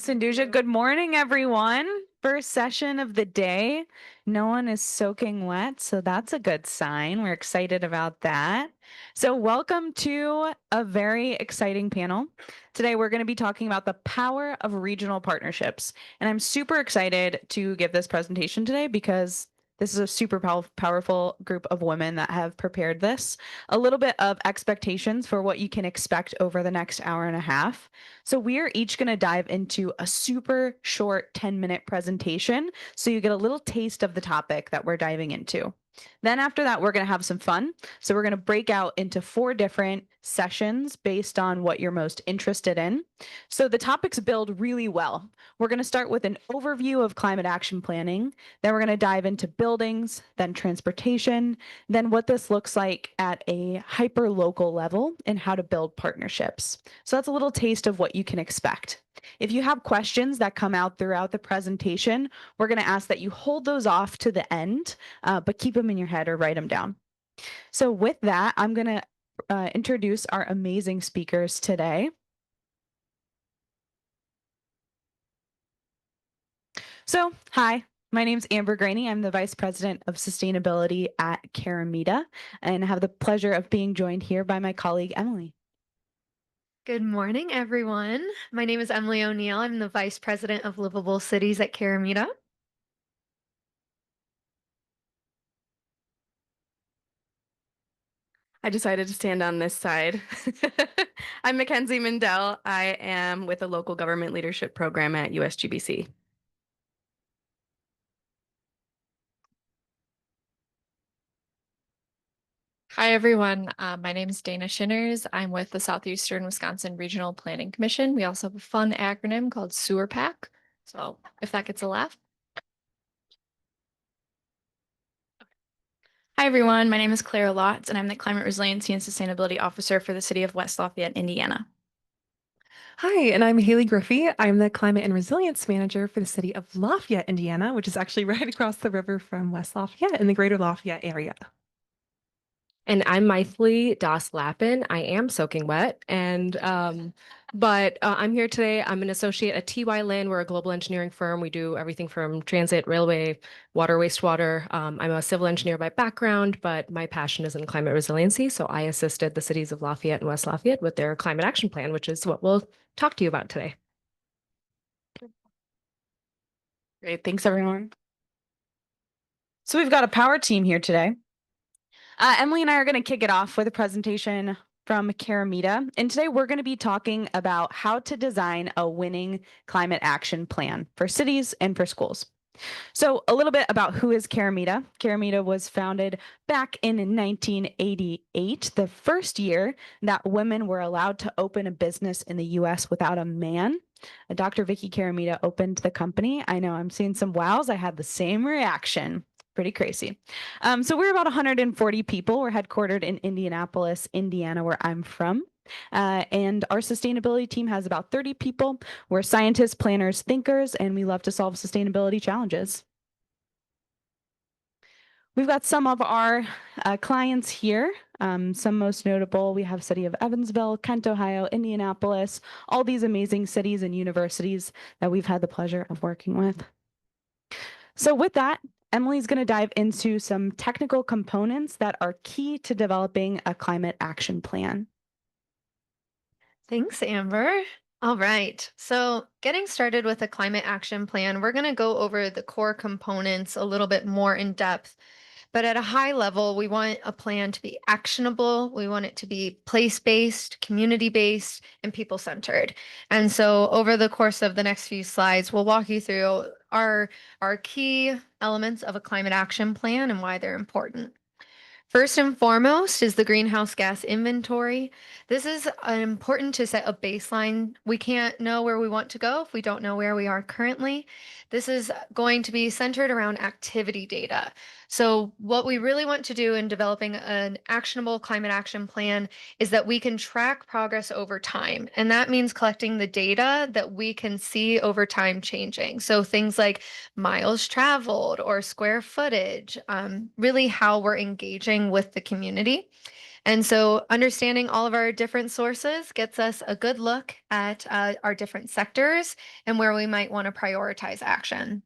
Sanduja. Good morning, everyone. First session of the day. No one is soaking wet, so that's a good sign. We're excited about that. So welcome to a very exciting panel. Today, we're going to be talking about the power of regional partnerships. And I'm super excited to give this presentation today because this is a super powerful group of women that have prepared this. A little bit of expectations for what you can expect over the next hour and a half. So we are each going to dive into a super short 10-minute presentation so you get a little taste of the topic that we're diving into. Then after that, we're going to have some fun. So we're going to break out into 4 different sessions based on what you're most interested in. So the topics build really well. We're going to start with an overview of climate action planning. Then we're going to dive into buildings, then transportation, then what this looks like at a hyper local level and how to build partnerships. So that's a little taste of what you can expect. If you have questions that come out throughout the presentation, we're going to ask that you hold those off to the end, but keep them in your head or write them down. So with that, I'm going to introduce our amazing speakers today. So, hi, my name's Amber Greaney. I'm the Vice President of Sustainability at Caramita, and I have the pleasure of being joined here by my colleague, Emily. Good morning, everyone. My name is Emily O'Neill. I'm the Vice President of Livable Cities at Caramita. I decided to stand on this side. I'm Mackenzie Mindel. I am with the local government leadership program at USGBC. Hi, everyone. My name is Dana Shinners. I'm with the Southeastern Wisconsin Regional Planning Commission. We also have a fun acronym called Sewer Pack. So if that gets a laugh. Hi, everyone. My name is Clara Lotz, and I'm the Climate Resiliency and Sustainability Officer for the City of West Lafayette, Indiana. Hi, and I'm Halee Griffey. I'm the Climate and Resilience Manager for the City of Lafayette, Indiana, which is actually right across the river from West Lafayette in the greater Lafayette area. And I'm Maithilee Lappin. I am soaking wet, but I'm here today. I'm an associate at TY Lin. We're a global engineering firm. We do everything from transit, railway, water, wastewater. I'm a civil engineer by background, but my passion is in climate resiliency. So I assisted the cities of Lafayette and West Lafayette with their climate action plan, which is what we'll talk to you about today. Great. Thanks, everyone. So we've got a power team here today. Emily and I are going to kick it off with a presentation from Caramita. And today we're going to be talking about how to design a winning climate action plan for cities and for schools. So a little bit about who is Caramita. Caramita was founded back in 1988, the first year that women were allowed to open a business in the US without a man. Dr. Vicky Caramita opened the company. I know I'm seeing some wows. I had the same reaction. Pretty crazy. So we're about 140 people. We're headquartered in Indianapolis, Indiana, where I'm from. And our sustainability team has about 30 people. We're scientists, planners, thinkers, and we love to solve sustainability challenges. We've got some of our clients here. Some most notable, we have City of Evansville, Kent, Ohio, Indianapolis, all these amazing cities and universities that we've had the pleasure of working with. So with that, Emily's going to dive into some technical components that are key to developing a climate action plan. Thanks, Amber. All right. So getting started with a climate action plan, we're going to go over the core components a little bit more in depth. But at a high level, we want a plan to be actionable. We want it to be place-based, community-based, and people-centered. And so over the course of the next few slides, we'll walk you through our key elements of a climate action plan and why they're important. First and foremost is the greenhouse gas inventory. This is important to set a baseline. We can't know where we want to go if we don't know where we are currently. This is going to be centered around activity data. So what we really want to do in developing an actionable climate action plan is that we can track progress over time. And that means collecting the data that we can see over time changing. So things like miles traveled or square footage, really how we're engaging with the community. And so understanding all of our different sources gets us a good look at our different sectors and where we might want to prioritize action.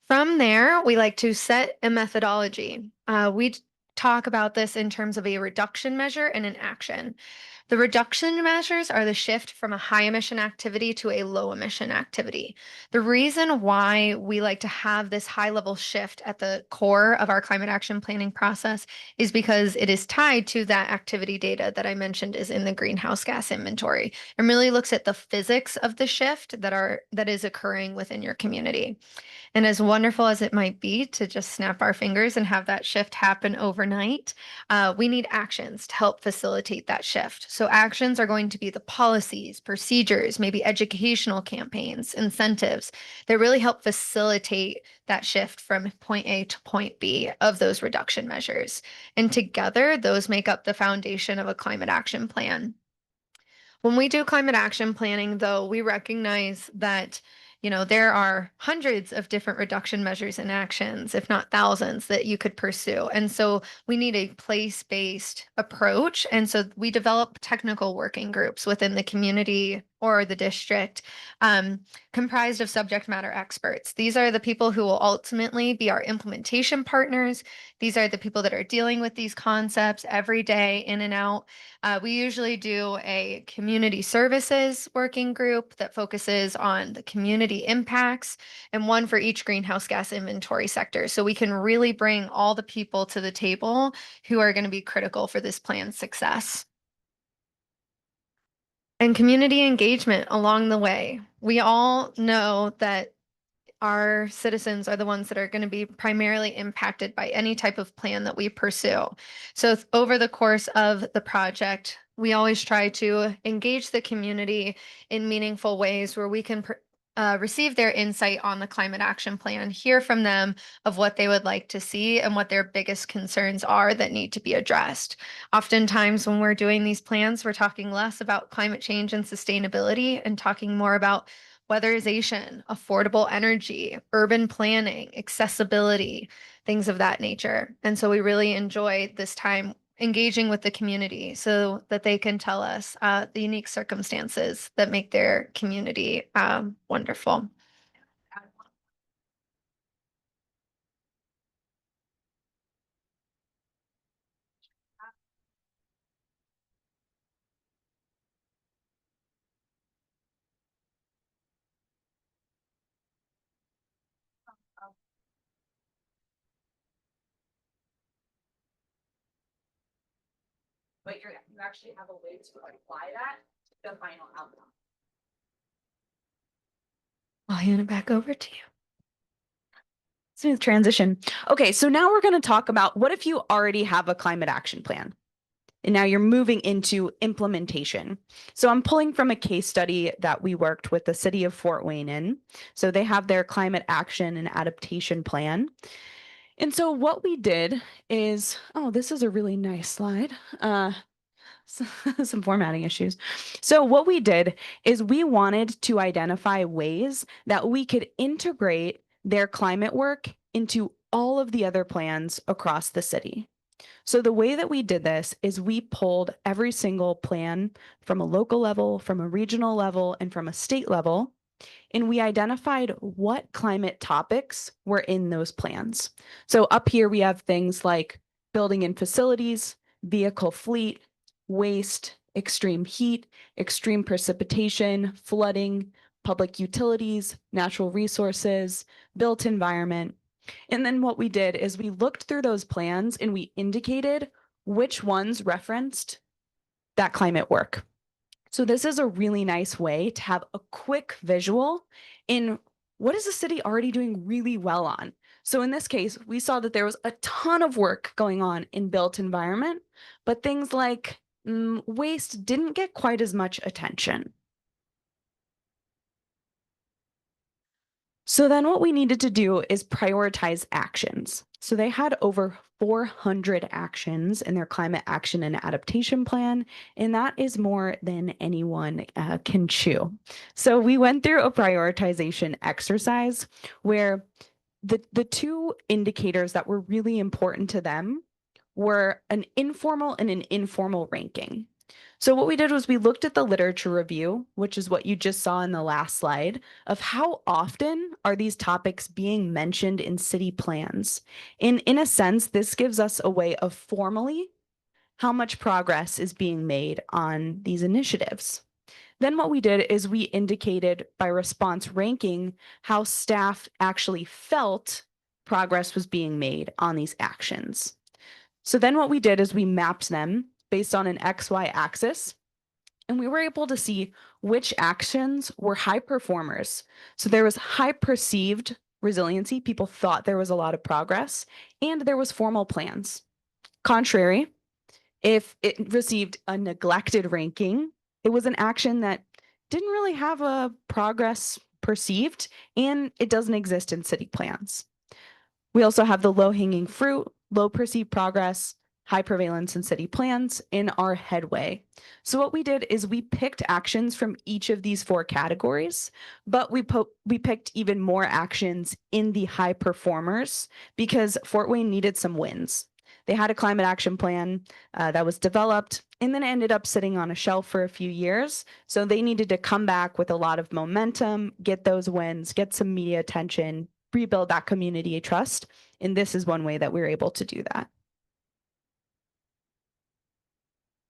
From there, we like to set a methodology. We talk about this in terms of a reduction measure and an action. The reduction measures are the shift from a high emission activity to a low emission activity. The reason why we like to have this high level shift at the core of our climate action planning process is because it is tied to that activity data that I mentioned is in the greenhouse gas inventory and really looks at the physics of the shift that is occurring within your community. And as wonderful as it might be to just snap our fingers and have that shift happen overnight, we need actions to help facilitate that shift. So actions are going to be the policies, procedures, maybe educational campaigns, incentives that really help facilitate that shift from point A to point B of those reduction measures. And together, those make up the foundation of a climate action plan. When we do climate action planning, though, we recognize that there are hundreds of different reduction measures and actions, if not thousands, that you could pursue. And so we need a place-based approach. And so we develop technical working groups within the community or the district, comprised of subject matter experts. These are the people who will ultimately be our implementation partners. These are the people that are dealing with these concepts every day in and out. We usually do a community services working group that focuses on the community impacts and one for each greenhouse gas inventory sector. So we can really bring all the people to the table who are going to be critical for this plan's success. And community engagement along the way. We all know that our citizens are the ones that are going to be primarily impacted by any type of plan that we pursue. So over the course of the project, we always try to engage the community in meaningful ways where we can receive their insight on the climate action plan, hear from them of what they would like to see and what their biggest concerns are that need to be addressed. Oftentimes when we're doing these plans, we're talking less about climate change and sustainability and talking more about weatherization, affordable energy, urban planning, accessibility, things of that nature. And so we really enjoy this time engaging with the community so that they can tell us the unique circumstances that make their community wonderful. But you actually have a way to apply that to the final outcome. I'll hand it back over to you. Smooth transition. Okay, so now we're going to talk about what if you already have a climate action plan and now you're moving into implementation. So I'm pulling from a case study that we worked with the city of Fort Wayne in. So they have their climate action and adaptation plan. And so what we did is, oh, this is a really nice slide. Some formatting issues. So what we did is we wanted to identify ways that we could integrate their climate work into all of the other plans across the city. So the way that we did this is we pulled every single plan from a local level, from a regional level, and from a state level, and we identified what climate topics were in those plans. So up here we have things like building and facilities, vehicle fleet, waste, extreme heat, extreme precipitation, flooding, public utilities, natural resources, built environment. And then what we did is we looked through those plans and we indicated which ones referenced that climate work. So this is a really nice way to have a quick visual in what is the city already doing really well on. So in this case, we saw that there was a ton of work going on in built environment, but things like waste didn't get quite as much attention. So then what we needed to do is prioritize actions. So they had over 400 actions in their climate action and adaptation plan, and that is more than anyone can chew. So we went through a prioritization exercise where the two indicators that were really important to them were an informal and an informal ranking. So what we did was we looked at the literature review, which is what you just saw in the last slide, of how often are these topics being mentioned in city plans. And in a sense, this gives us a way of formally how much progress is being made on these initiatives. Then what we did is we indicated by response ranking how staff actually felt progress was being made on these actions. So then what we did is we mapped them based on an XY axis, and we were able to see which actions were high performers. So there was high perceived resiliency. People thought there was a lot of progress, and there was formal plans. Contrary, if it received a neglected ranking, it was an action that didn't really have a progress perceived, and it doesn't exist in city plans. We also have the low-hanging fruit, low perceived progress, high prevalence in city plans in our headway. So what we did is we picked actions from each of these 4 categories, but we picked even more actions in the high performers because Fort Wayne needed some wins. They had a climate action plan that was developed and then it ended up sitting on a shelf for a few years. So they needed to come back with a lot of momentum, get those wins, get some media attention, rebuild that community trust. And this is one way that we were able to do that.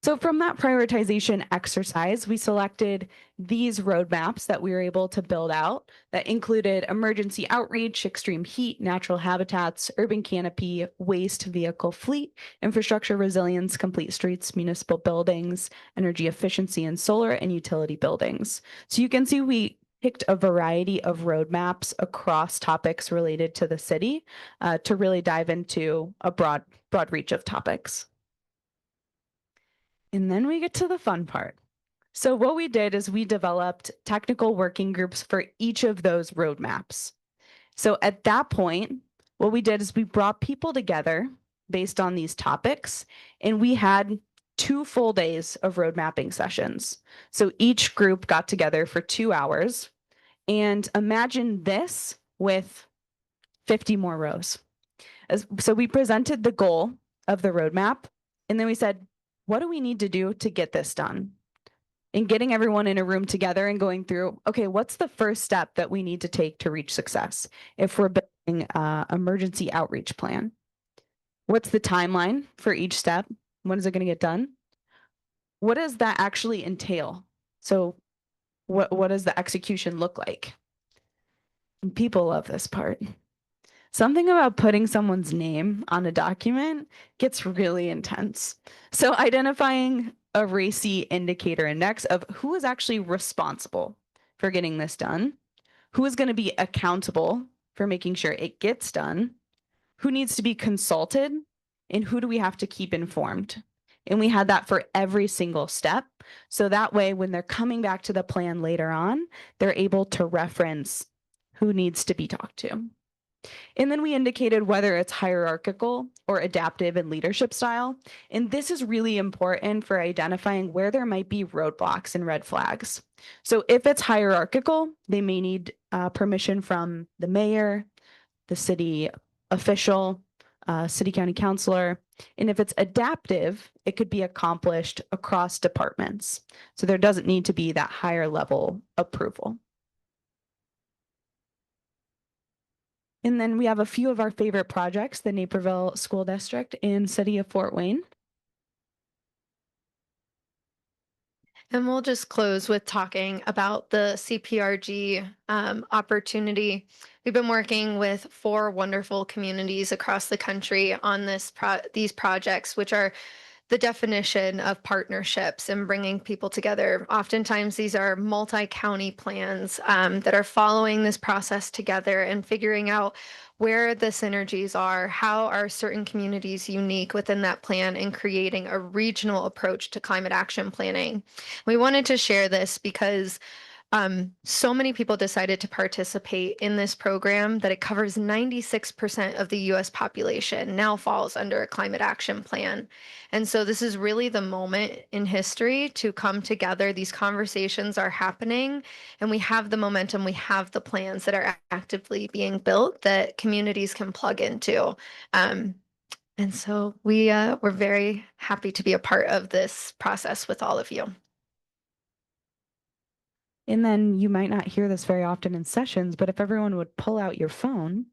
So from that prioritization exercise, we selected these roadmaps that we were able to build out that included emergency outreach, extreme heat, natural habitats, urban canopy, waste vehicle fleet, infrastructure resilience, complete streets, municipal buildings, energy efficiency, and solar and utility buildings. So you can see we picked a variety of roadmaps across topics related to the city to really dive into a broad reach of topics. And then we get to the fun part. So what we did is we developed technical working groups for each of those roadmaps. So at that point, what we did is we brought people together based on these topics, and we had 2 full days of road mapping sessions. So each group got together for 2 hours, and imagine this with 50 more rows. So we presented the goal of the roadmap, and then we said, what do we need to do to get this done? And getting everyone in a room together and going through, okay, what's the first step that we need to take to reach success? If we're building an emergency outreach plan, what's the timeline for each step? When is it going to get done? What does that actually entail? So what does the execution look like? And people love this part. Something about putting someone's name on a document gets really intense. So identifying a RACI indicator index of who is actually responsible for getting this done, who is going to be accountable for making sure it gets done, who needs to be consulted, and who do we have to keep informed. And we had that for every single step. So that way, when they're coming back to the plan later on, they're able to reference who needs to be talked to. And then we indicated whether it's hierarchical or adaptive in leadership style. And this is really important for identifying where there might be roadblocks and red flags. So if it's hierarchical, they may need permission from the mayor, the city official, city county councilor. And if it's adaptive, it could be accomplished across departments. So there doesn't need to be that higher level approval. And then we have a few of our favorite projects, the Naperville School District and City of Fort Wayne. And we'll just close with talking about the CPRG opportunity. We've been working with 4 wonderful communities across the country on these projects, which are the definition of partnerships and bringing people together. Oftentimes, these are multi-county plans that are following this process together and figuring out where the synergies are, how are certain communities unique within that plan, and creating a regional approach to climate action planning. We wanted to share this because so many people decided to participate in this program that it covers 96% of the US population now falls under a climate action plan. And so this is really the moment in history to come together. These conversations are happening and we have the momentum, we have the plans that are actively being built that communities can plug into. And so we're very happy to be a part of this process with all of you. And then you might not hear this very often in sessions, but if everyone would pull out your phone,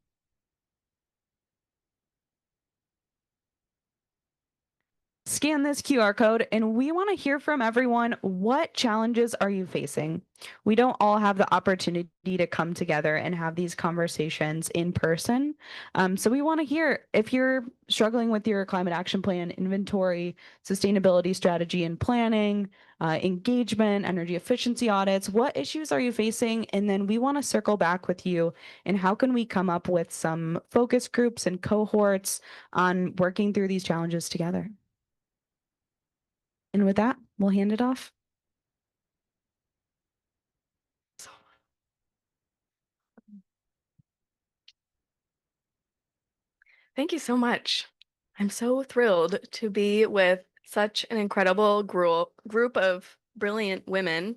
scan this QR code, and we want to hear from everyone. What challenges are you facing? We don't all have the opportunity to come together and have these conversations in person. So we want to hear if you're struggling with your climate action plan, inventory, sustainability strategy and planning, engagement, energy efficiency audits, what issues are you facing? And then we want to circle back with you and how can we come up with some focus groups and cohorts on working through these challenges together. And with that, we'll hand it off. Thank you so much. I'm so thrilled to be with such an incredible group of brilliant women.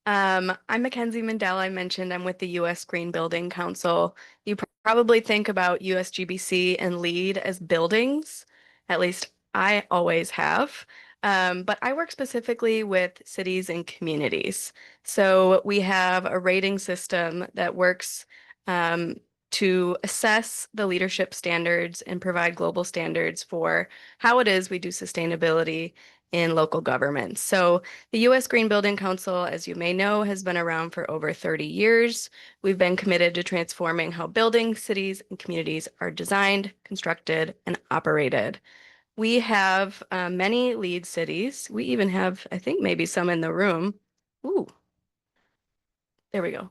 I'm Mackenzie Mindel. I mentioned I'm with the U.S. Green Building Council. You probably think about USGBC and LEED as buildings. At least I always have. But I work specifically with cities and communities. So we have a rating system that works to assess the leadership standards and provide global standards for how it is we do sustainability in local governments. So the U.S. Green Building Council, as you may know, has been around for over 30 years. We've been committed to transforming how buildings, cities, and communities are designed, constructed, and operated. We have many lead cities. We even have, I think, maybe some in the room. Ooh, there we go.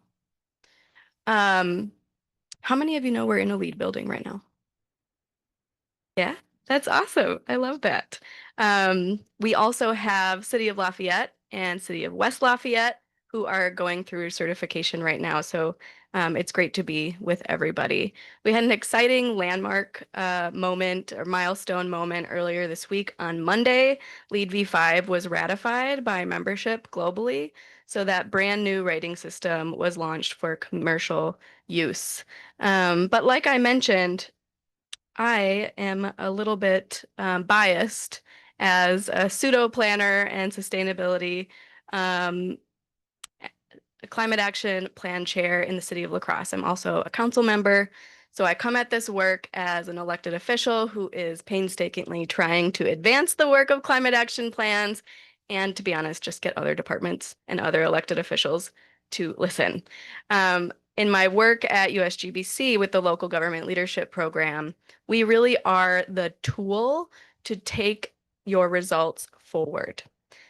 How many of you know we're in a lead building right now? Yeah, that's awesome. I love that. We also have City of Lafayette and City of West Lafayette who are going through certification right now. So it's great to be with everybody. We had an exciting landmark moment or milestone moment earlier this week on Monday. LEED v5 was ratified by membership globally. So that brand new rating system was launched for commercial use. But like I mentioned, I am a little bit biased as a pseudo planner and sustainability um, climate action plan chair in the city of La Crosse. I'm also a council member. So I come at this work as an elected official who is painstakingly trying to advance the work of climate action plans and, to be honest, just get other departments and other elected officials to listen. In my work at USGBC with the local government leadership program, we really are the tool to take your results forward.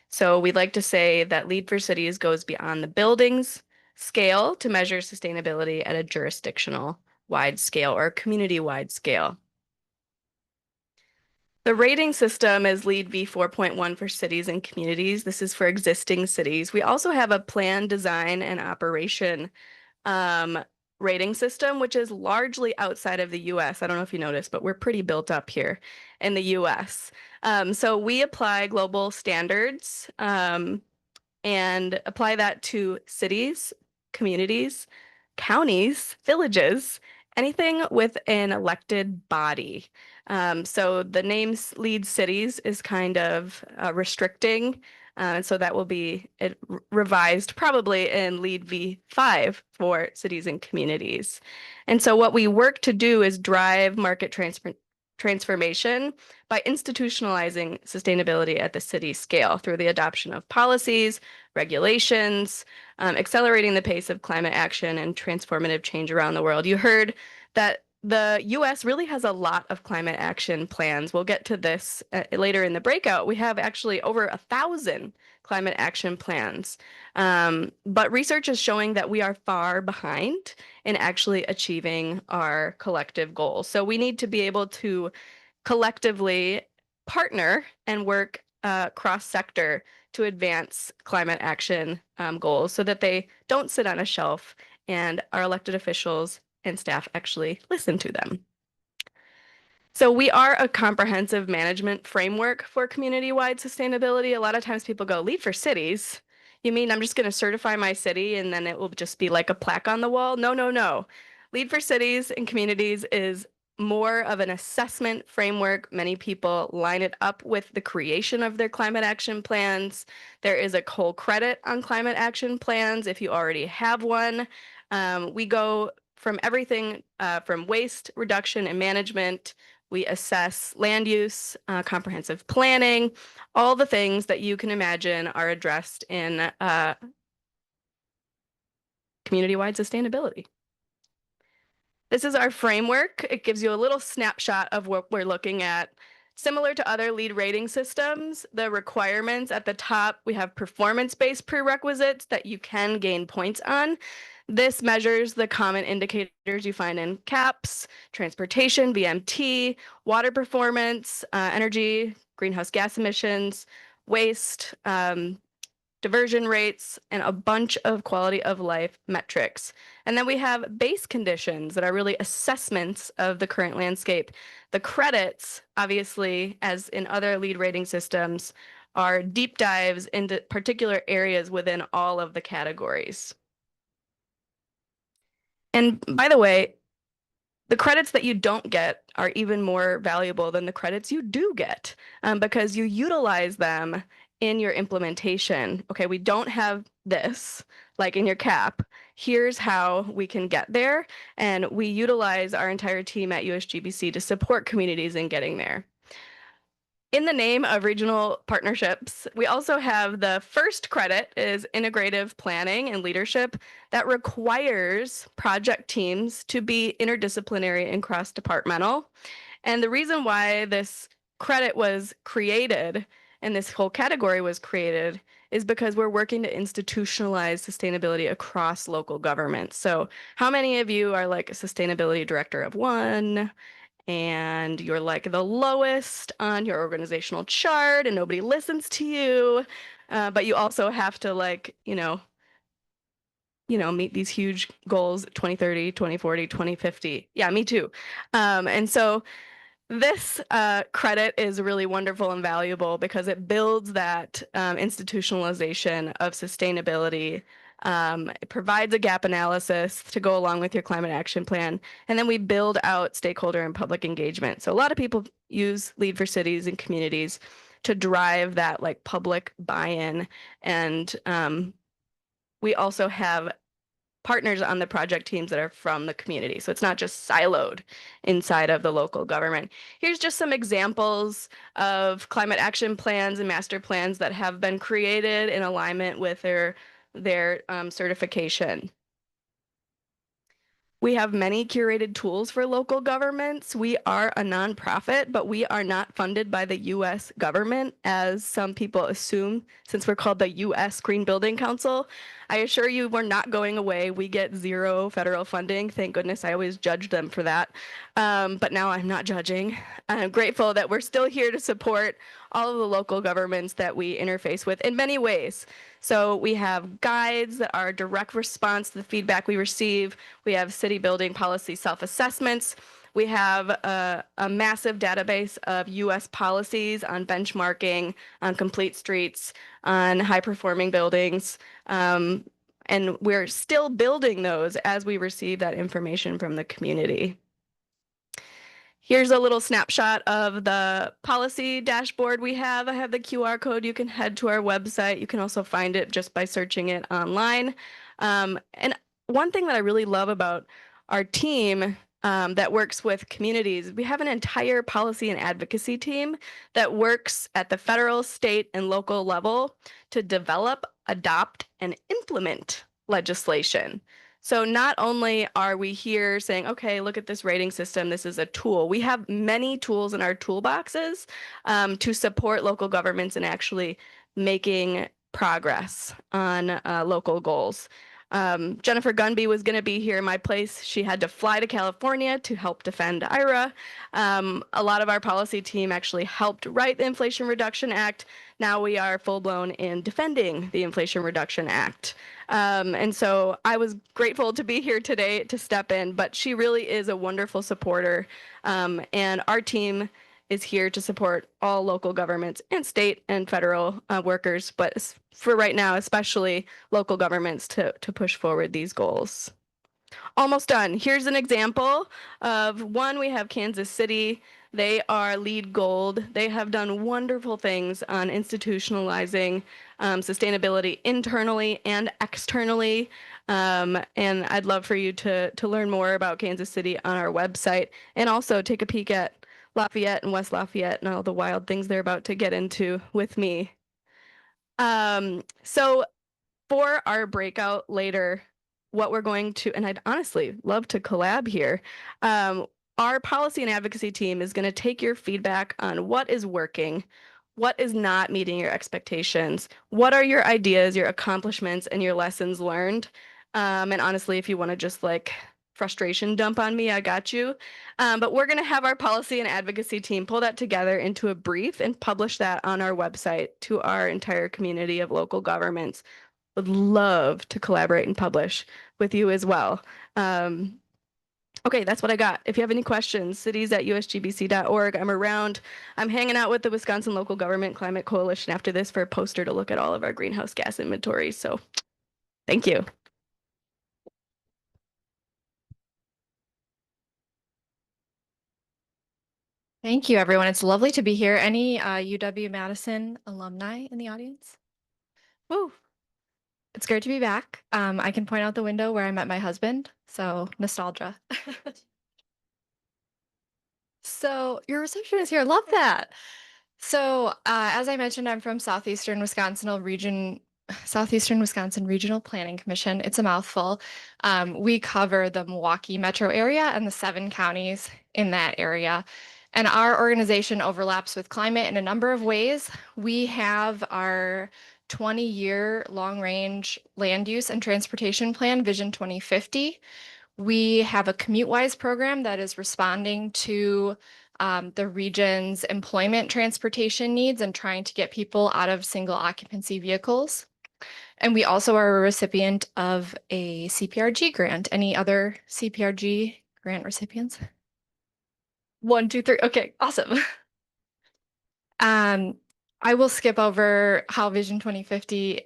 So we'd like to say that Lead for Cities goes beyond the buildings scale to measure sustainability at a jurisdictional wide scale or community-wide scale. The rating system is LEED v4.1 for cities and communities. This is for existing cities. We also have a plan, design, and operation rating system, which is largely outside of the US. I don't know if you noticed, but we're pretty built up here in the US. So we apply global standards and apply that to cities, communities, counties, villages, anything with an elected body. So the name LEED cities is kind of restricting. And so that will be revised probably in LEED v5 for cities and communities. And so what we work to do is drive market transformation by institutionalizing sustainability at the city scale through the adoption of policies, regulations, accelerating the pace of climate action and transformative change around the world. You heard that the US really has a lot of climate action plans. We'll get to this later in the breakout. We have actually over 1,000 climate action plans. But research is showing that we are far behind in actually achieving our collective goals. So we need to be able to collectively partner and work cross-sector to advance climate action goals so that they don't sit on a shelf and our elected officials and staff actually listen to them. So we are a comprehensive management framework for community-wide sustainability. A lot of times people go, LEED for cities? You mean I'm just going to certify my city and then it will just be like a plaque on the wall? No, no, no. LEED for cities and communities is more of an assessment framework. Many people line it up with the creation of their climate action plans. There is a whole credit on climate action plans if you already have one. We go from everything from waste reduction and management. We assess land use, comprehensive planning, all the things that you can imagine are addressed in community-wide sustainability. This is our framework. It gives you a little snapshot of what we're looking at. Similar to other lead rating systems, the requirements at the top, we have performance-based prerequisites that you can gain points on. This measures the common indicators you find in CAPS, transportation, VMT, water performance, energy, greenhouse gas emissions, waste, diversion rates, and a bunch of quality of life metrics. And then we have base conditions that are really assessments of the current landscape. The credits, obviously, as in other lead rating systems, are deep dives into particular areas within all of the categories. And by the way, the credits that you don't get are even more valuable than the credits you do get, because you utilize them in your implementation. Okay, we don't have this, like in your CAP. Here's how we can get there. And we utilize our entire team at USGBC to support communities in getting there. In the name of regional partnerships, we also have the first credit is integrative planning and leadership that requires project teams to be interdisciplinary and cross-departmental. And the reason why this credit was created and this whole category was created is because we're working to institutionalize sustainability across local governments. So how many of you are like a sustainability director of one? And you're like the lowest on your organizational chart and nobody listens to you, but you also have to like, meet these huge goals, 2030, 2040, 2050. Yeah, me too. And so this credit is really wonderful and valuable because it builds that institutionalization of sustainability. It provides a gap analysis to go along with your climate action plan. And then we build out stakeholder and public engagement. So a lot of people use Lead for Cities and Communities to drive that like public buy-in. And we also have partners on the project teams that are from the community. So it's not just siloed inside of the local government. Here's just some examples of climate action plans and master plans that have been created in alignment with their certification. We have many curated tools for local governments. We are a nonprofit, but we are not funded by the US government, as some people assume, since we're called the US Green Building Council. I assure you we're not going away. We get zero federal funding. Thank goodness. I always judged them for that. But now I'm not judging. I'm grateful that we're still here to support all of the local governments that we interface with in many ways. So we have guides that are a direct response to the feedback we receive. We have city building policy self-assessments. We have a massive database of US policies on benchmarking, on complete streets, on high-performing buildings. And we're still building those as we receive that information from the community. Here's a little snapshot of the policy dashboard we have. I have the QR code. You can head to our website. You can also find it just by searching it online. And one thing that I really love about our team that works with communities, we have an entire policy and advocacy team that works at the federal, state, and local level to develop, adopt, and implement legislation. So not only are we here saying, okay, look at this rating system, this is a tool. We have many tools in our toolboxes to support local governments in actually making progress on local goals. Jennifer Gunby was going to be here in my place. She had to fly to California to help defend IRA. A lot of our policy team actually helped write the Inflation Reduction Act. Now we are full-blown in defending the Inflation Reduction Act. And so I was grateful to be here today to step in, but she really is a wonderful supporter. And our team is here to support all local governments and state and federal workers, but for right now, especially local governments to push forward these goals. Almost done. Here's an example of one. We have Kansas City. They are LEED Gold. They have done wonderful things on institutionalizing sustainability internally and externally. And I'd love for you to learn more about Kansas City on our website, and also take a peek at Lafayette and West Lafayette and all the wild things they're about to get into with me. So for our breakout later, what we're going to, and I'd honestly love to collab here. Our policy and advocacy team is going to take your feedback on what is working, what is not meeting your expectations, what are your ideas, your accomplishments, and your lessons learned. And honestly, if you want to just like frustration dump on me, I got you. But we're going to have our policy and advocacy team pull that together into a brief and publish that on our website to our entire community of local governments. Would love to collaborate and publish with you as well. Okay, that's what I got. If you have any questions, cities@usgbc.org. I'm around. I'm hanging out with the Wisconsin Local Government Climate Coalition after this for a poster to look at all of our greenhouse gas inventory. So thank you. Thank you, everyone. It's lovely to be here. Any UW-Madison alumni in the audience? Woo! It's great to be back. I can point out the window where I met my husband, so nostalgia. So your reception is here. Love that. So as I mentioned, I'm from Southeastern Wisconsin Regional Planning Commission. It's a mouthful. We cover the Milwaukee metro area and the 7 counties in that area. And our organization overlaps with climate in a number of ways. We have our 20-year long-range land use and transportation plan, Vision 2050. We have a commute-wise program that is responding to the region's employment transportation needs and trying to get people out of single occupancy vehicles. And we also are a recipient of a CPRG grant. Any other CPRG grant recipients? 1, 2, 3. Okay, awesome. I will skip over how Vision 2050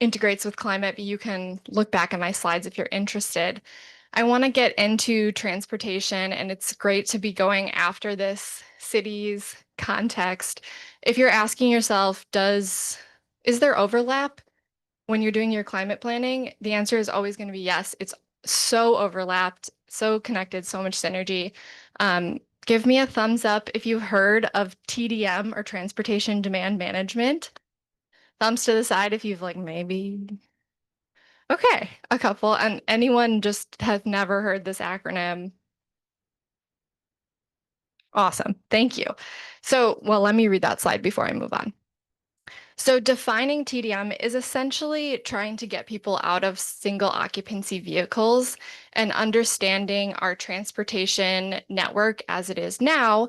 integrates with climate, but you can look back at my slides if you're interested. I want to get into transportation, and it's great to be going after this city's context. If you're asking yourself, is there overlap when you're doing your climate planning? The answer is always going to be yes. It's so overlapped, so connected, so much synergy. Give me a thumbs up if you've heard of TDM, or Transportation Demand Management. Thumbs to the side if you've maybe. Okay, a couple. And anyone just has never heard this acronym? Awesome, thank you. So, well, let me read that slide before I move on. So defining TDM is essentially trying to get people out of single occupancy vehicles and understanding our transportation network as it is now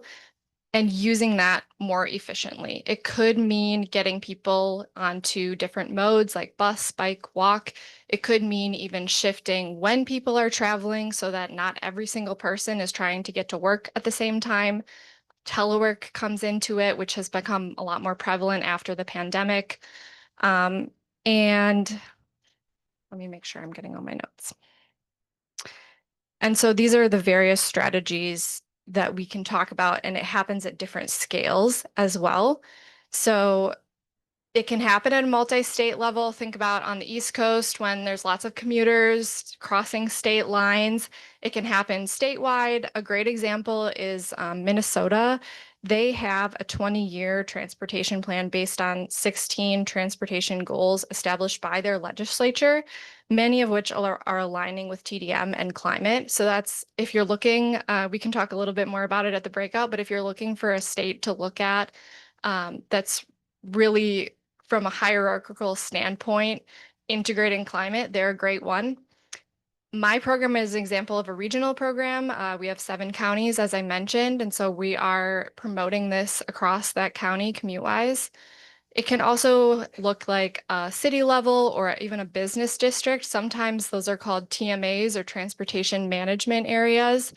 and using that more efficiently. It could mean getting people onto different modes like bus, bike, walk. It could mean even shifting when people are traveling so that not every single person is trying to get to work at the same time. Telework comes into it, which has become a lot more prevalent after the pandemic. And let me make sure I'm getting all my notes. And so these are the various strategies that we can talk about, and it happens at different scales as well. So it can happen at a multi-state level. Think about on the East Coast when there's lots of commuters crossing state lines. It can happen statewide. A great example is Minnesota. They have a 20-year transportation plan based on 16 transportation goals established by their legislature, many of which are aligning with TDM and climate. So that's, if you're looking, we can talk a little bit more about it at the breakout, but if you're looking for a state to look at that's really from a hierarchical standpoint, integrating climate, they're a great one. My program is an example of a regional program. We have 7 counties, as I mentioned, and so we are promoting this across that county commute-wise. It can also look like a city level or even a business district. Sometimes those are called TMAs, or transportation management areas.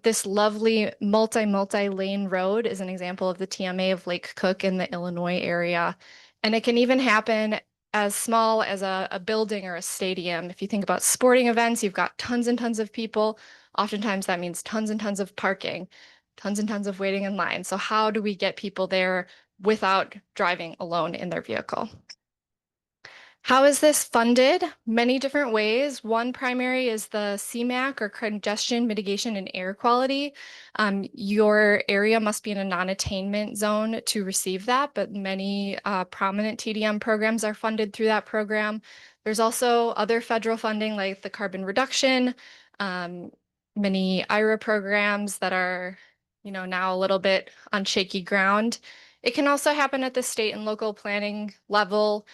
This lovely multi-lane road is an example of the TMA of Lake Cook in the Illinois area. And it can even happen as small as a building or a stadium. If you think about sporting events, you've got tons and tons of people. Oftentimes that means tons and tons of parking, tons and tons of waiting in line. So how do we get people there without driving alone in their vehicle? How is this funded? Many different ways. One primary is the CMAQ, or congestion mitigation and air quality. Your area must be in a non-attainment zone to receive that, but many prominent TDM programs are funded through that program. There's also other federal funding like the carbon reduction, many IRA programs that are, now a little bit on shaky ground. It can also happen at the state and local planning level.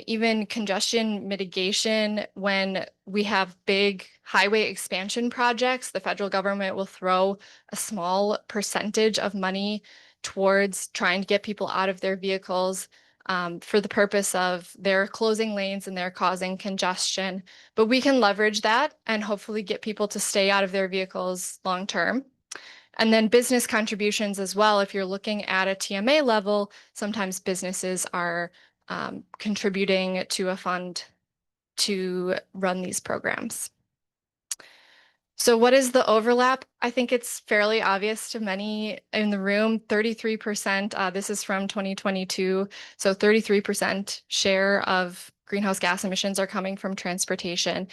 Even congestion mitigation, when we have big highway expansion projects, the federal government will throw a small percentage of money towards trying to get people out of their vehicles for the purpose of they're closing lanes and they're causing congestion. But we can leverage that and hopefully get people to stay out of their vehicles long term. And then business contributions as well. If you're looking at a TMA level, sometimes businesses are contributing to a fund to run these programs. So what is the overlap? I think it's fairly obvious to many in the room. 33%, this is from 2022, so 33% share of greenhouse gas emissions are coming from transportation.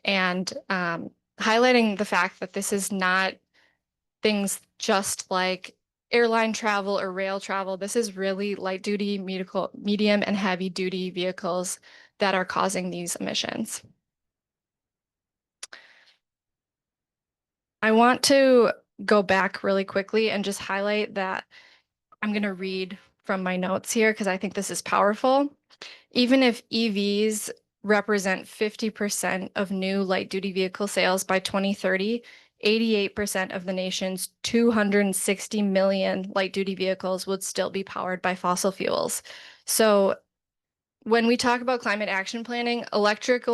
And highlighting the fact that this is not things just like airline travel or rail travel. This is really light duty, medium and heavy duty vehicles that are causing these emissions. I want to go back really quickly and just highlight that I'm going to read from my notes here because I think this is powerful. Even if EVs represent 50% of new light duty vehicle sales by 2030, 88% of the nation's 260 million light duty vehicles would still be powered by fossil fuels. So when we talk about climate action planning, electric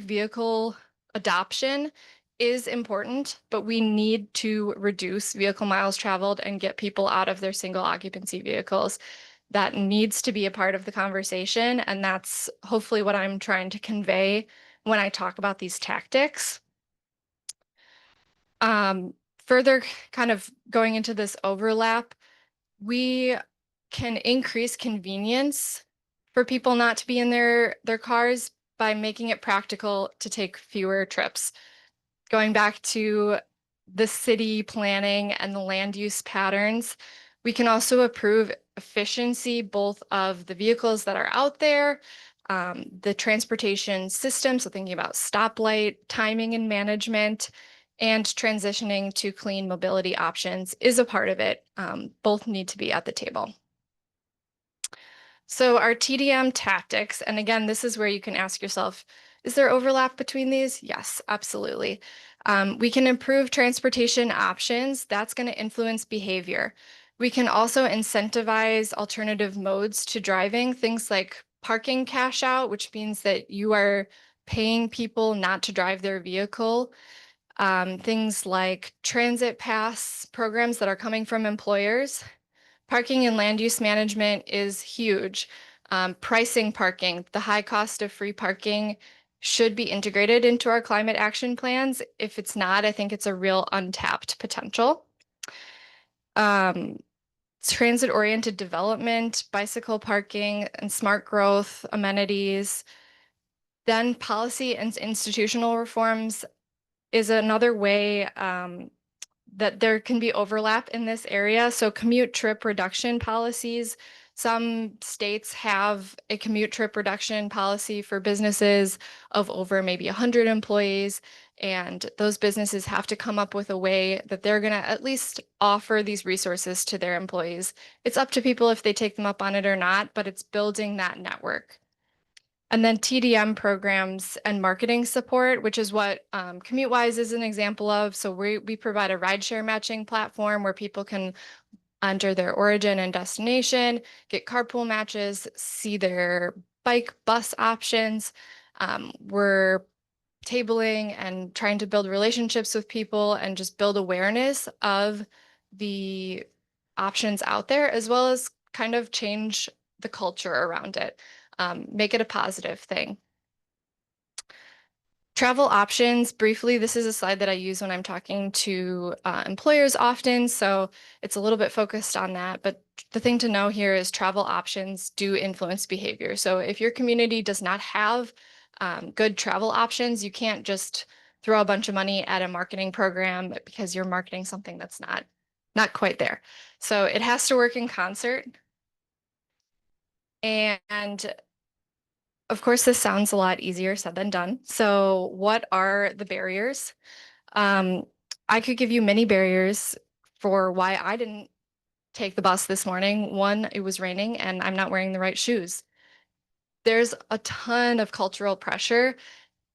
vehicle adoption is important, but we need to reduce vehicle miles traveled and get people out of their single occupancy vehicles. That needs to be a part of the conversation, and that's hopefully what I'm trying to convey when I talk about these tactics. Further kind of going into this overlap, we can increase convenience for people not to be in their cars by making it practical to take fewer trips. Going back to the city planning and the land use patterns, we can also improve efficiency both of the vehicles that are out there, the transportation system, so thinking about stoplight timing and management, and transitioning to clean mobility options is a part of it. Both need to be at the table. So our TDM tactics, and again, this is where you can ask yourself, is there overlap between these? Yes, absolutely. We can improve transportation options. That's going to influence behavior. We can also incentivize alternative modes to driving, things like parking cash out, which means that you are paying people not to drive their vehicle. Things like transit pass programs that are coming from employers. Parking and land use management is huge. Pricing parking, the high cost of free parking should be integrated into our climate action plans. If it's not, I think it's a real untapped potential. Transit-oriented development, bicycle parking, and smart growth amenities. Then policy and institutional reforms is another way that there can be overlap in this area. So commute trip reduction policies. Some states have a commute trip reduction policy for businesses of over maybe 100 employees. And those businesses have to come up with a way that they're going to at least offer these resources to their employees. It's up to people if they take them up on it or not, but it's building that network. And then TDM programs and marketing support, which is what CommuteWise is an example of. So we provide a rideshare matching platform where people can enter their origin and destination, get carpool matches, see their bike bus options. We're tabling and trying to build relationships with people and just build awareness of the options out there, as well as kind of change the culture around it. make it a positive thing. Travel options, briefly, this is a slide that I use when I'm talking to employers often, so it's a little bit focused on that. But the thing to know here is travel options do influence behavior. So if your community does not have good travel options, you can't just throw a bunch of money at a marketing program because you're marketing something that's not quite there. So it has to work in concert. And of course, this sounds a lot easier said than done. So what are the barriers? I could give you many barriers for why I didn't take the bus this morning. One, it was raining and I'm not wearing the right shoes. There's a ton of cultural pressure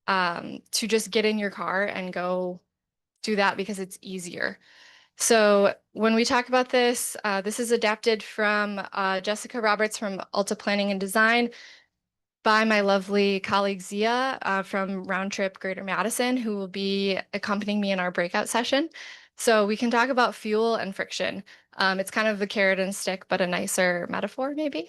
to just get in your car and go do that because it's easier. So when we talk about this, this is adapted from Jessica Roberts from Alta Planning and Design, by my lovely colleague Zia from Round Trip Greater Madison, who will be accompanying me in our breakout session. So we can talk about fuel and friction. It's kind of the carrot and stick, but a nicer metaphor, maybe.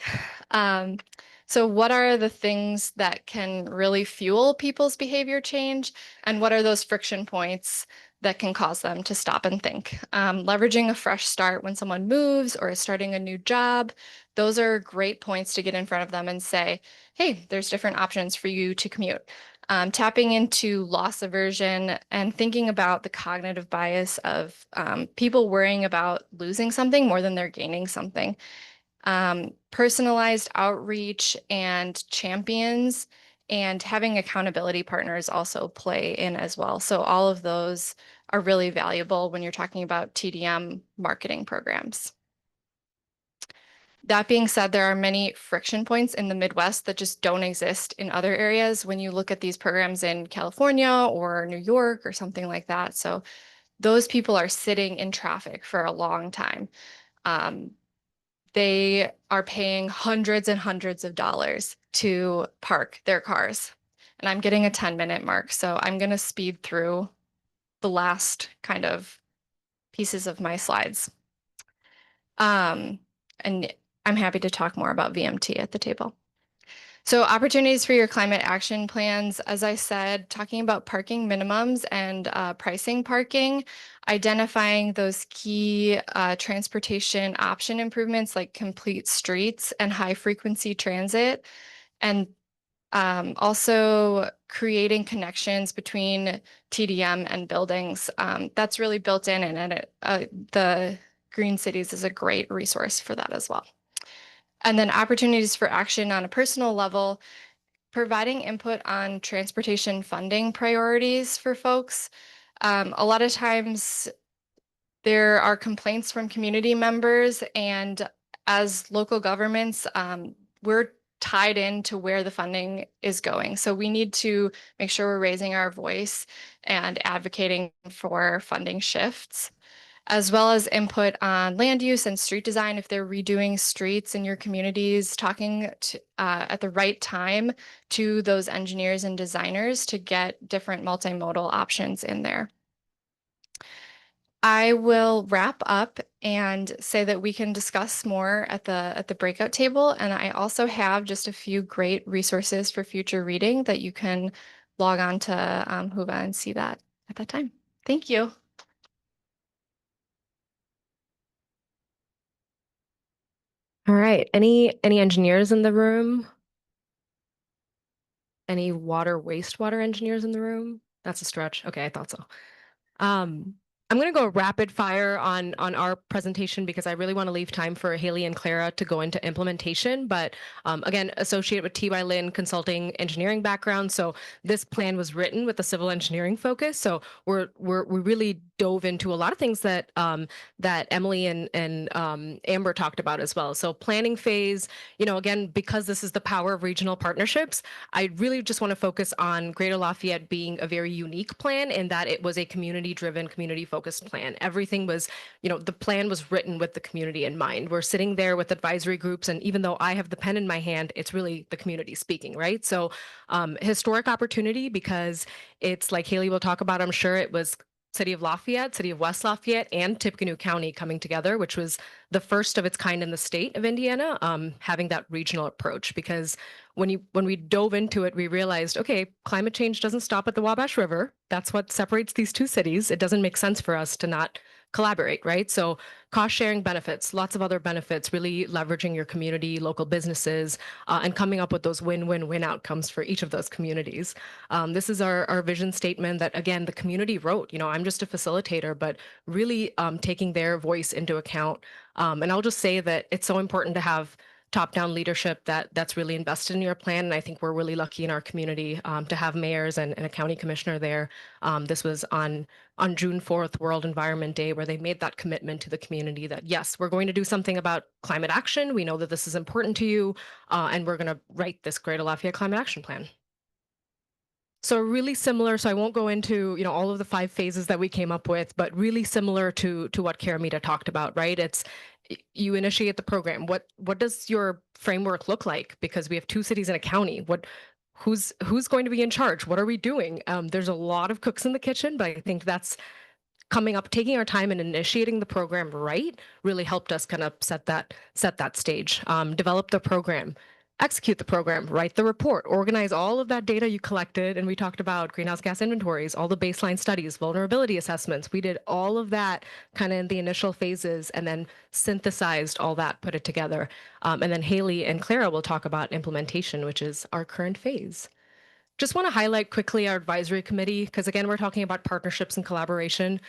So what are the things that can really fuel people's behavior change? And what are those friction points that can cause them to stop and think? Leveraging a fresh start when someone moves or is starting a new job, those are great points to get in front of them and say, hey, there's different options for you to commute. Tapping into loss aversion and thinking about the cognitive bias of people worrying about losing something more than they're gaining something. Personalized outreach and champions and having accountability partners also play in as well. So all of those are really valuable when you're talking about TDM marketing programs. That being said, there are many friction points in the Midwest that just don't exist in other areas when you look at these programs in California or New York or something like that. So those people are sitting in traffic for a long time. They are paying hundreds and hundreds of dollars to park their cars. And I'm getting a 10-minute mark, so I'm going to speed through the last kind of pieces of my slides. And I'm happy to talk more about VMT at the table. So opportunities for your climate action plans, as I said, talking about parking minimums and pricing parking, identifying those key transportation option improvements like complete streets and high frequency transit, and also creating connections between TDM and buildings. That's really built in, and the Green Cities is a great resource for that as well. And then opportunities for action on a personal level, providing input on transportation funding priorities for folks. A lot of times there are complaints from community members, and as local governments, we're tied into where the funding is going. So we need to make sure we're raising our voice and advocating for funding shifts, as well as input on land use and street design. If they're redoing streets in your communities, talking to, at the right time to those engineers and designers to get different multimodal options in there. I will wrap up and say that we can discuss more at the breakout table. And I also have just a few great resources for future reading that you can log on to Whova and see that at that time. Thank you. All right. Any engineers in the room? Any wastewater engineers in the room? That's a stretch. Okay, I thought so. I'm going to go rapid fire on our presentation because I really want to leave time for Halee and Clara to go into implementation. But again, associated with T.Y. Lin Consulting Engineering background. So this plan was written with a civil engineering focus. So we really dove into a lot of things that that Emily and Amber talked about as well. So planning phase, again, because this is the power of regional partnerships, I really just want to focus on Greater Lafayette being a very unique plan in that it was a community-driven, community-focused plan. Everything was, the plan was written with the community in mind. We're sitting there with advisory groups, and even though I have the pen in my hand, it's really the community speaking, right? So historic opportunity because it's like Halee will talk about, I'm sure it was City of Lafayette, City of West Lafayette, and Tippecanoe County coming together, which was the first of its kind in the state of Indiana, having that regional approach. Because when we dove into it, we realized, okay, climate change doesn't stop at the Wabash River. That's what separates these two cities. It doesn't make sense for us to not collaborate, right? So cost sharing benefits, lots of other benefits, really leveraging your community, local businesses, and coming up with those win-win-win outcomes for each of those communities. This is our vision statement that, again, the community wrote. I'm just a facilitator, but really taking their voice into account. And I'll just say that it's so important to have top-down leadership that's really invested in your plan. And I think we're really lucky in our community to have mayors and a county commissioner there. This was on June 4th, World Environment Day, where they made that commitment to the community that, yes, we're going to do something about climate action. We know that this is important to you, and we're going to write this Greater Lafayette Climate Action Plan. So really similar, so I won't go into all of the 5 phases that we came up with, but really similar to what Karamita talked about, right? It's you initiate the program. What does your framework look like? Because we have 2 cities and a county. Who's going to be in charge? What are we doing? There's a lot of cooks in the kitchen, but I think that's coming up, taking our time and initiating the program right really helped us kind of set that stage, develop the program, execute the program, write the report, organize all of that data you collected. And we talked about greenhouse gas inventories, all the baseline studies, vulnerability assessments. We did all of that kind of in the initial phases and then synthesized all that, put it together. And then Halee and Clara will talk about implementation, which is our current phase. Just want to highlight quickly our advisory committee, because again, we're talking about partnerships and collaboration.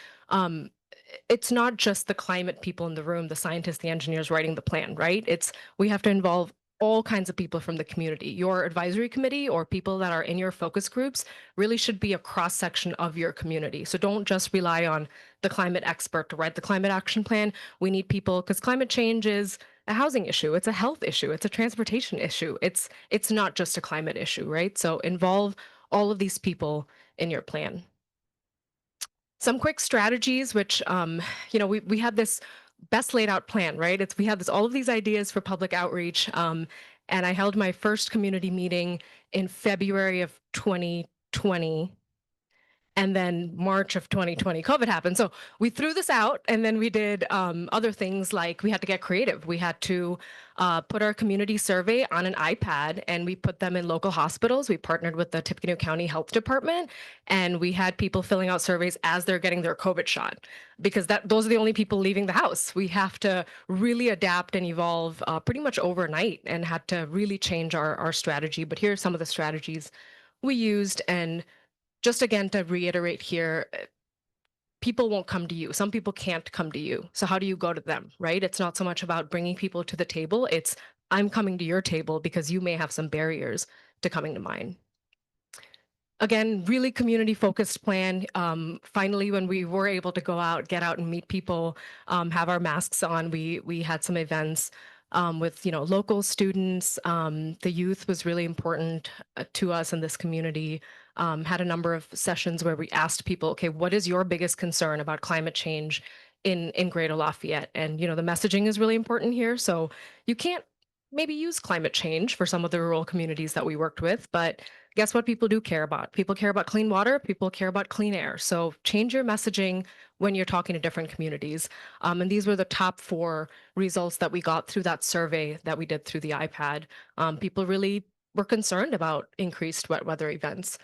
It's not just the climate people in the room, the scientists, the engineers writing the plan, right? We have to involve all kinds of people from the community. Your advisory committee or people that are in your focus groups really should be a cross section of your community. So don't just rely on the climate expert to write the climate action plan. We need people, because climate change is a housing issue, it's a health issue, it's a transportation issue. It's not just a climate issue, right? So involve all of these people in your plan. Some quick strategies, which we had this best laid out plan, right? We had all of these ideas for public outreach. And I held my first community meeting in February of 2020. And then March of 2020, COVID happened. So we threw this out, and then we did other things like we had to get creative. We had to put our community survey on an iPad, and we put them in local hospitals. We partnered with the Tippecanoe County Health Department, and we had people filling out surveys as they're getting their COVID shot, because those are the only people leaving the house. We have to really adapt and evolve pretty much overnight, and had to really change our strategy. But here are some of the strategies we used. And just again, to reiterate here, people won't come to you. Some people can't come to you. So how do you go to them, right? It's not so much about bringing people to the table. It's I'm coming to your table because you may have some barriers to coming to mine. Again, really community-focused plan. Finally, when we were able to get out and meet people, have our masks on, we had some events with local students. The youth was really important to us in this community. Had a number of sessions where we asked people, okay, what is your biggest concern about climate change in Greater Lafayette? And the messaging is really important here. So you can't maybe use climate change for some of the rural communities that we worked with, but guess what people do care about? People care about clean water, people care about clean air. So change your messaging when you're talking to different communities. And these were the top 4 results that we got through that survey that we did through the iPad. People really were concerned about increased wet weather events.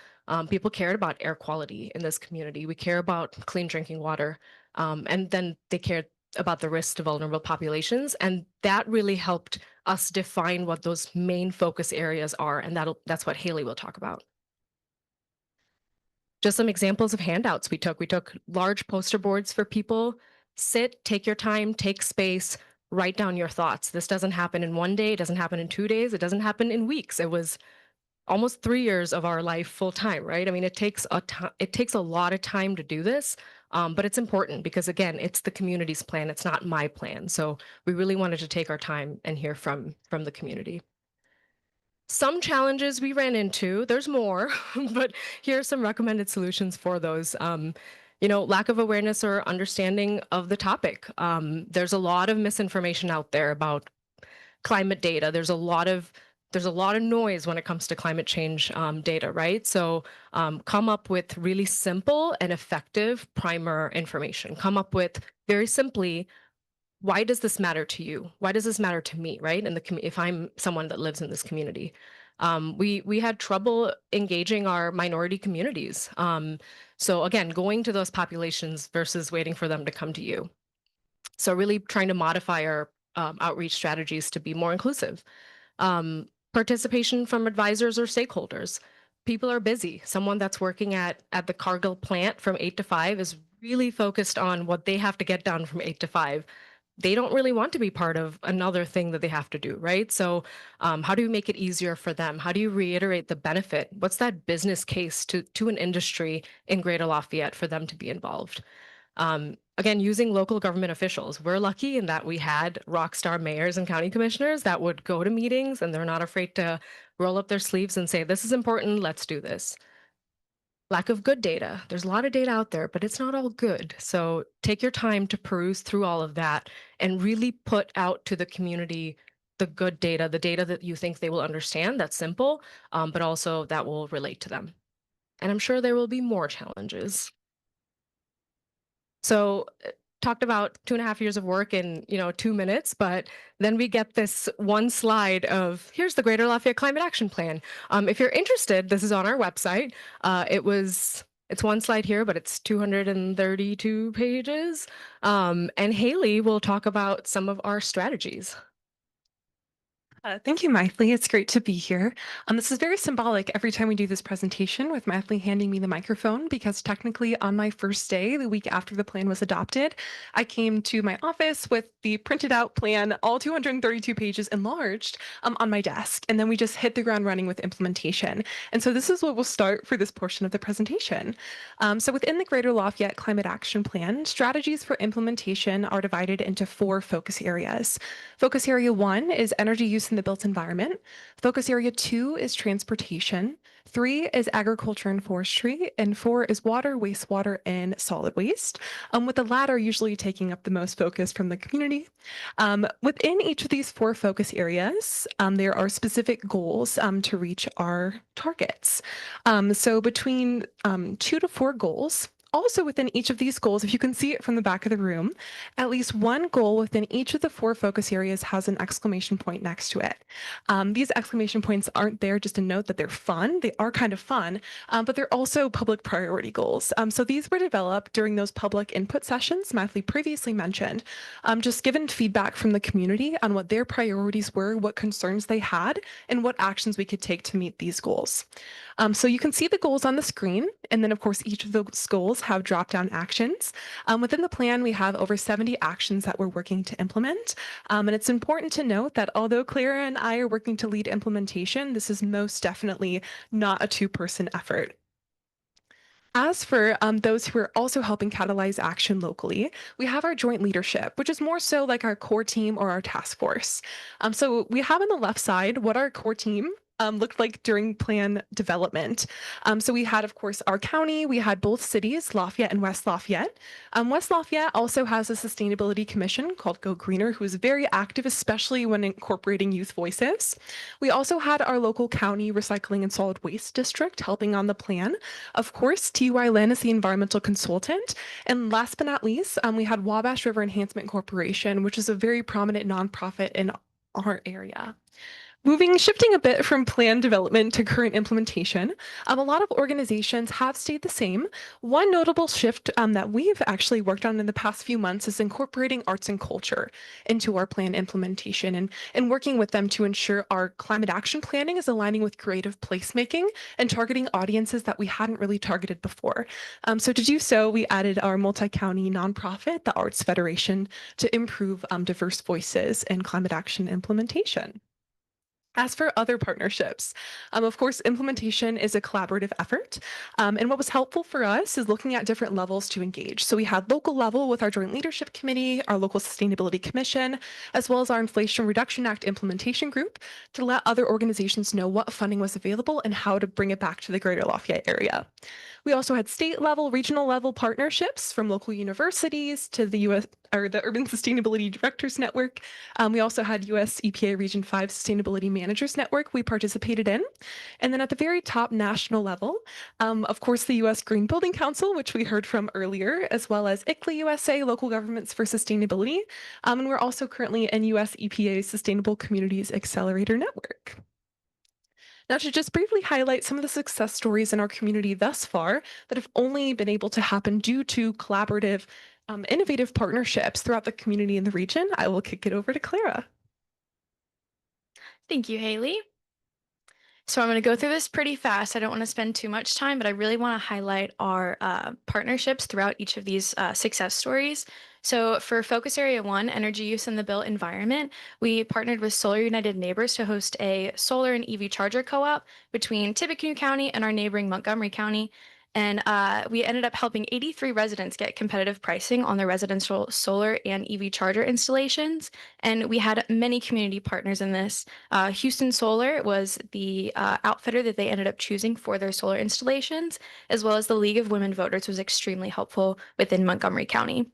People cared about air quality in this community. We care about clean drinking water. And then they cared about the risks to vulnerable populations. And that really helped us define what those main focus areas are. And that's what Halee will talk about. Just some examples of handouts we took. We took large poster boards for people. Sit, take your time, take space, write down your thoughts. This doesn't happen in 1 day. It doesn't happen in 2 days. It doesn't happen in weeks. It was almost 3 years of our life full time, right? I mean, it takes a lot of time to do this, but it's important because again, it's the community's plan. It's not my plan. So we really wanted to take our time and hear from the community. Some challenges we ran into, there's more, but here are some recommended solutions for those. Lack of awareness or understanding of the topic. There's a lot of misinformation out there about climate data. There's there's a lot of noise when it comes to climate change data, right? So come up with really simple and effective primer information. Come up with very simply, why does this matter to you? Why does this matter to me, right? And if I'm someone that lives in this community, we had trouble engaging our minority communities. So again, going to those populations versus waiting for them to come to you. So really trying to modify our outreach strategies to be more inclusive. Participation from advisors or stakeholders. People are busy. Someone that's working at the Cargill plant from 8 to 5 is really focused on what they have to get done from 8 to 5. They don't really want to be part of another thing that they have to do, right? So how do you make it easier for them? How do you reiterate the benefit? What's that business case to an industry in Greater Lafayette for them to be involved? Again, using local government officials. We're lucky in that we had rock star mayors and county commissioners that would go to meetings and they're not afraid to roll up their sleeves and say, this is important, let's do this. Lack of good data. There's a lot of data out there, but it's not all good. So take your time to peruse through all of that and really put out to the community the good data, the data that you think they will understand, that's simple, but also that will relate to them. And I'm sure there will be more challenges. So talked about 2.5 years of work in 2 minutes, but then we get this one slide of here's the Greater Lafayette Climate Action Plan. If you're interested, this is on our website. It's one slide here, but it's 232 pages. And Halee will talk about some of our strategies. Thank you, Maithilee. It's great to be here. This is very symbolic every time we do this presentation with Maithilee handing me the microphone, because technically on my first day, the week after the plan was adopted, I came to my office with the printed out plan, all 232 pages enlarged, on my desk. And then we just hit the ground running with implementation. And so this is what we'll start for this portion of the presentation. So within the Greater Lafayette Climate Action Plan, strategies for implementation are divided into 4 focus areas. Focus area 1 is energy use in the built environment. Focus area 2 is transportation. 3 is agriculture and forestry, and 4 is water, wastewater, and solid waste, with the latter usually taking up the most focus from the community. Within each of these 4 focus areas, there are specific goals to reach our targets. So between 2 to 4 goals. Also within each of these goals, if you can see it from the back of the room, at least one goal within each of the 4 focus areas has an exclamation point next to it. These exclamation points aren't there just to note that they're fun. They are kind of fun, but they're also public priority goals. So these were developed during those public input sessions Maithilee previously mentioned, just given feedback from the community on what their priorities were, what concerns they had, and what actions we could take to meet these goals. So you can see the goals on the screen, and then of course each of those goals have drop-down actions. Within the plan, we have over 70 actions that we're working to implement. And it's important to note that although Clara and I are working to lead implementation, this is most definitely not a 2-person effort. As for those who are also helping catalyze action locally, we have our joint leadership, which is more so like our core team or our task force. So we have on the left side what our core team looked like during plan development. So we had, of course, our county. We had both cities, Lafayette and West Lafayette. West Lafayette also has a sustainability commission called Go Greener, who is very active, especially when incorporating youth voices. We also had our local county recycling and solid waste district helping on the plan. Of course, TY Lynn is the environmental consultant. And last but not least, we had Wabash River Enhancement Corporation, which is a very prominent nonprofit in our area. Shifting a bit from plan development to current implementation, a lot of organizations have stayed the same. One notable shift that we've actually worked on in the past few months is incorporating arts and culture into our plan implementation and working with them to ensure our climate action planning is aligning with creative placemaking and targeting audiences that we hadn't really targeted before. So to do so, we added our multi-county nonprofit, the Arts Federation, to improve diverse voices in climate action implementation. As for other partnerships, of course, implementation is a collaborative effort. And what was helpful for us is looking at different levels to engage. So we had local level with our Joint Leadership Committee, our local Sustainability Commission, as well as our Inflation Reduction Act implementation group to let other organizations know what funding was available and how to bring it back to the Greater Lafayette area. We also had state level, regional level partnerships from local universities to the or the Urban Sustainability Directors Network. We also had US EPA Region 5 Sustainability Managers Network we participated in. And then at the very top national level, of course, the US Green Building Council, which we heard from earlier, as well as ICLA USA, Local Governments for Sustainability. And we're also currently in US EPA Sustainable Communities Accelerator Network. Now, to just briefly highlight some of the success stories in our community thus far that have only been able to happen due to collaborative, innovative partnerships throughout the community and the region, I will kick it over to Clara. Thank you, Halee. So I'm going to go through this pretty fast. I don't want to spend too much time, but I really want to highlight our partnerships throughout each of these success stories. So for Focus Area 1, Energy Use in the Built Environment, we partnered with Solar United Neighbors to host a solar and EV charger co-op between Tippecanoe County and our neighboring Montgomery County. And we ended up helping 83 residents get competitive pricing on their residential solar and EV charger installations. And we had many community partners in this. Houston Solar was the outfitter that they ended up choosing for their solar installations, as well as the League of Women Voters was extremely helpful within Montgomery County.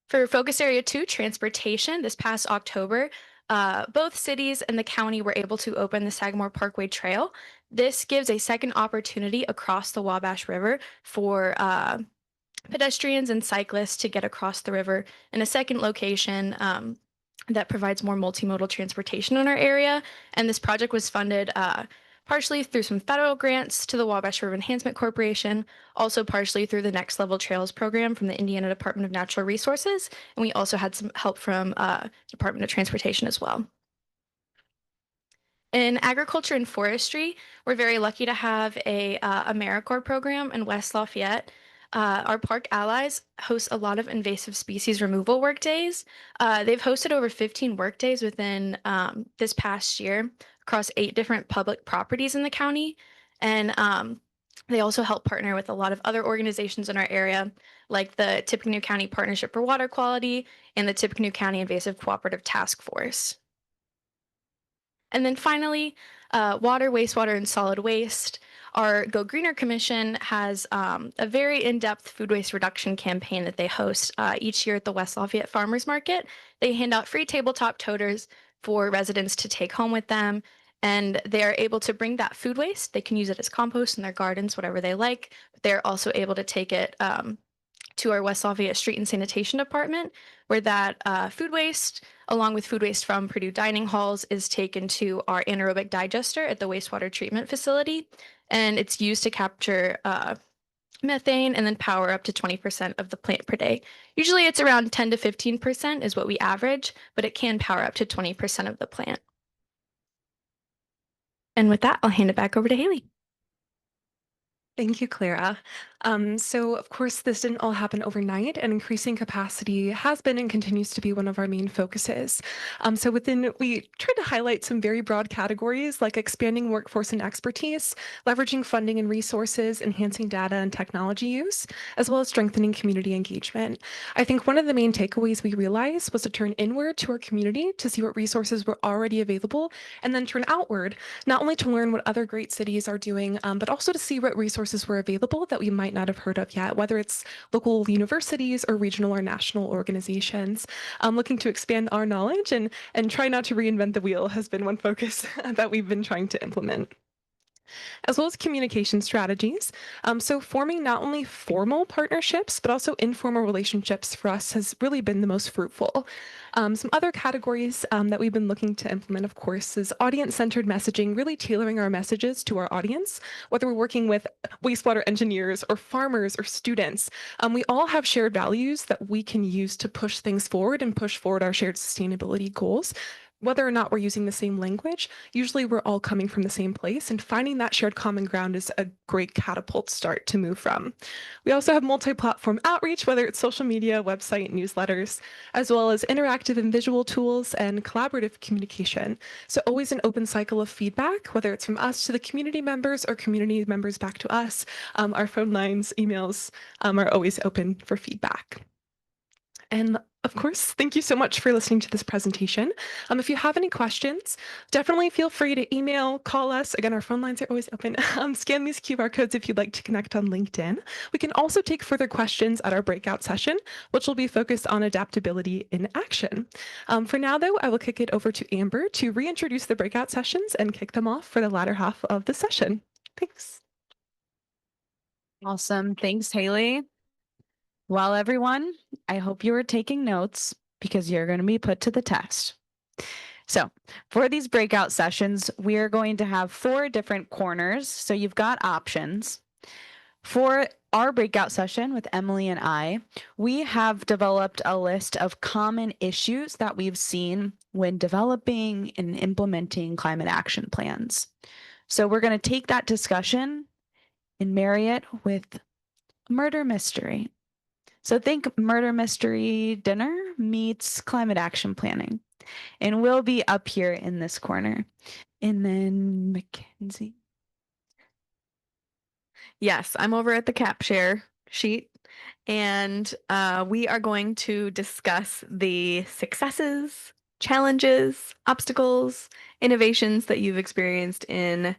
For Focus Area 2, Transportation, this past October, both cities and the county were able to open the Sagamore Parkway Trail. This gives a second opportunity across the Wabash River for pedestrians and cyclists to get across the river in a second location that provides more multimodal transportation in our area. And this project was funded partially through some federal grants to the Wabash River Enhancement Corporation, also partially through the Next Level Trails program from the Indiana Department of Natural Resources. And we also had some help from Department of Transportation as well. In agriculture and forestry, we're very lucky to have a AmeriCorps program in West Lafayette. Our park allies host a lot of invasive species removal work days. They've hosted over 15 work days within this past year across 8 different public properties in the county. And they also help partner with a lot of other organizations in our area, like the Tippecanoe County Partnership for Water Quality and the Tippecanoe County Invasive Cooperative Task Force. And then finally, water, wastewater, and solid waste. Our Go Greener Commission has a very in-depth food waste reduction campaign that they host each year at the West Lafayette Farmers Market. They hand out free tabletop toters for residents to take home with them, and they are able to bring that food waste. They can use it as compost in their gardens, whatever they like, but they're also able to take it to our West Lafayette Street and Sanitation Department, where that food waste, along with food waste from Purdue dining halls, is taken to our anaerobic digester at the wastewater treatment facility. And it's used to capture methane and then power up to 20% of the plant per day. Usually it's around 10 to 15% is what we average, but it can power up to 20% of the plant. And with that, I'll hand it back over to Halee. Thank you, Clara. So, of course, this didn't all happen overnight, and increasing capacity has been and continues to be one of our main focuses. We tried to highlight some very broad categories like expanding workforce and expertise, leveraging funding and resources, enhancing data and technology use, as well as strengthening community engagement. I think one of the main takeaways we realized was to turn inward to our community to see what resources were already available, and then turn outward, not only to learn what other great cities are doing, but also to see what resources were available that we might not have heard of yet, whether it's local universities or regional or national organizations. Looking to expand our knowledge and try not to reinvent the wheel has been one focus that we've been trying to implement, as well as communication strategies. So forming not only formal partnerships, but also informal relationships for us has really been the most fruitful. Some other categories that we've been looking to implement, of course, is audience-centered messaging, really tailoring our messages to our audience, whether we're working with wastewater engineers or farmers or students. We all have shared values that we can use to push things forward and push forward our shared sustainability goals. Whether or not we're using the same language, usually we're all coming from the same place, and finding that shared common ground is a great catapult start to move from. We also have multi-platform outreach, whether it's social media, website, newsletters, as well as interactive and visual tools and collaborative communication. So always an open cycle of feedback, whether it's from us to the community members or community members back to us. Our phone lines, emails are always open for feedback. And of course, thank you so much for listening to this presentation. If you have any questions, definitely feel free to email, call us. Again, our phone lines are always open. Scan these QR codes if you'd like to connect on LinkedIn. We can also take further questions at our breakout session, which will be focused on adaptability in action. For now, though, I will kick it over to Amber to reintroduce the breakout sessions and kick them off for the latter half of the session. Thanks. Awesome. Thanks, Halee. Well, everyone, I hope you are taking notes because you're going to be put to the test. So for these breakout sessions, we are going to have 4 different corners. So you've got options. For our breakout session with Emily and I, we have developed a list of common issues that we've seen when developing and implementing climate action plans. So we're going to take that discussion and marry it with murder mystery. So think murder mystery dinner meets climate action planning. And we'll be up here in this corner. And then Mackenzie. Yes, I'm over at the cap share sheet, and we are going to discuss the successes, challenges, obstacles, innovations that you've experienced in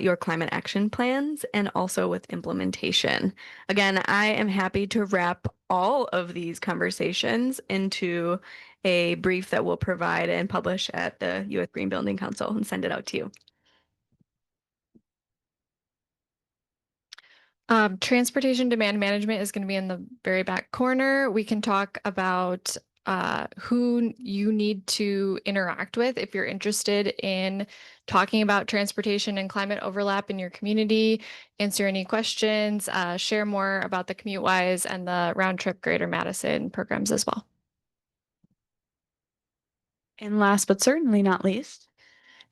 your climate action plans and also with implementation. Again, I am happy to wrap all of these conversations into a brief that we'll provide and publish at the U.S. Green Building Council and send it out to you. Transportation demand management is going to be in the very back corner. We can talk about who you need to interact with if you're interested in talking about transportation and climate overlap in your community, answer any questions, share more about the CommuteWise and the round trip Greater Madison programs as well. And last but certainly not least,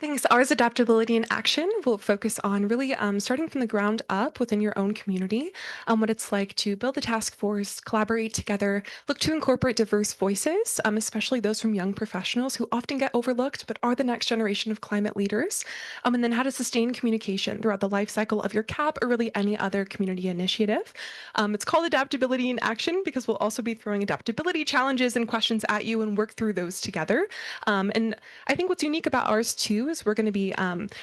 Thanks. Ours Adaptability in Action will focus on really starting from the ground up within your own community, what it's like to build a task force, collaborate together, look to incorporate diverse voices, especially those from young professionals who often get overlooked but are the next generation of climate leaders, and then how to sustain communication throughout the life cycle of your CAP or really any other community initiative. It's called Adaptability in Action because we'll also be throwing adaptability challenges and questions at you and work through those together. And I think what's unique about ours too is we're going to be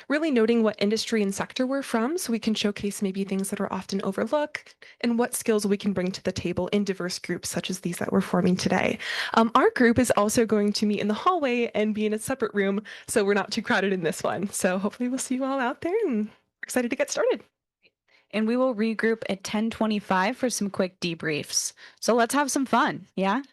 really noting what industry and sector we're from, so we can showcase maybe things that are often overlooked and what skills we can bring to the table in diverse groups such as these that we're forming today. Our group is also going to meet in the hallway and be in a separate room, so we're not too crowded in this one. So hopefully we'll see you all out there, and we're excited to get started. And we will regroup at 10:25 for some quick debriefs. So let's have some fun, yeah?